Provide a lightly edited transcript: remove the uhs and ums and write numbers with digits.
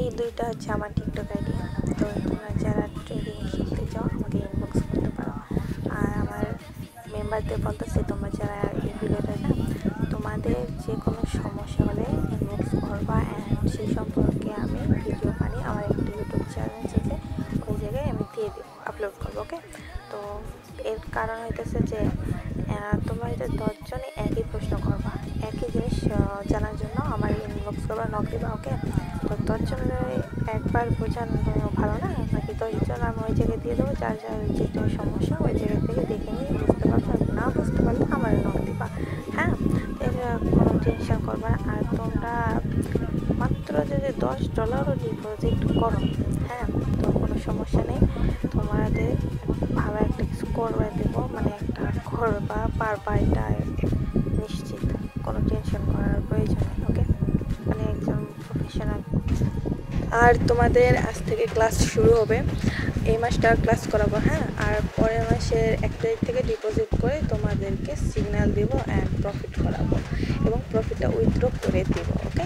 এই দুইটা হচ্ছে আমার টিকটক আইডি। তো তোমরা যারা ট্রেডিং শিখতে চাও আমাকে ইনবক্স করতে পারো। আর আমার মেম্বারদের বলতেছি, তোমরা যারা এই ভিডিওটা তোমাদের যে কোনো সমস্যা হলে ইনবক্স করবা, অ্যান্ড সেই সম্পর্কে আমি ভিডিও বানিয়ে আমার একটা ইউটিউব চ্যানেল আছে, ওই জায়গায় আমি দিয়ে দেবো, আপলোড করবো। ওকে, তো এর কারণ হইতেছে যে তোমরা এটা 10 জনে একই প্রশ্ন করবা, একই জিনিস জানার জন্য আমার ইনবক্স করবা, নক দিবা। ওকে, তো 10 জনের একবার বোঝানো ভালো না, নাকি 10 জন আমি ওই জায়গায় দিয়ে দেবো, যার যার যেটা সমস্যা ওই জায়গা থেকে দেখে নিয়ে বুঝতে পারবা, না বুঝতে পারলে আমার নক দিবা। হ্যাঁ, এর কোনো টেনশন করবা না। আর তোমরা মাত্র যদি $10 ডিপোজিট করো, হ্যাঁ, তো কোনো সমস্যা নেই, তোমাদের ভালো একটা কিছু করবে দেবো, মানে একটা করবা পারবা, এটা নিশ্চিত, কোনো টেনশন করার প্রয়োজন নেই। ওকে, মানে একজন প্রফেশনাল। আর তোমাদের আজ থেকে ক্লাস শুরু হবে, এই মাসটা ক্লাস করাবো। হ্যাঁ, আর পরের মাসের 1 তারিখ থেকে ডিপোজিট করে তোমাদেরকে সিগন্যাল দিব অ্যান্ড প্রফিট করাবো, এবং প্রফিটটা উইথড্র করে দিব। ওকে।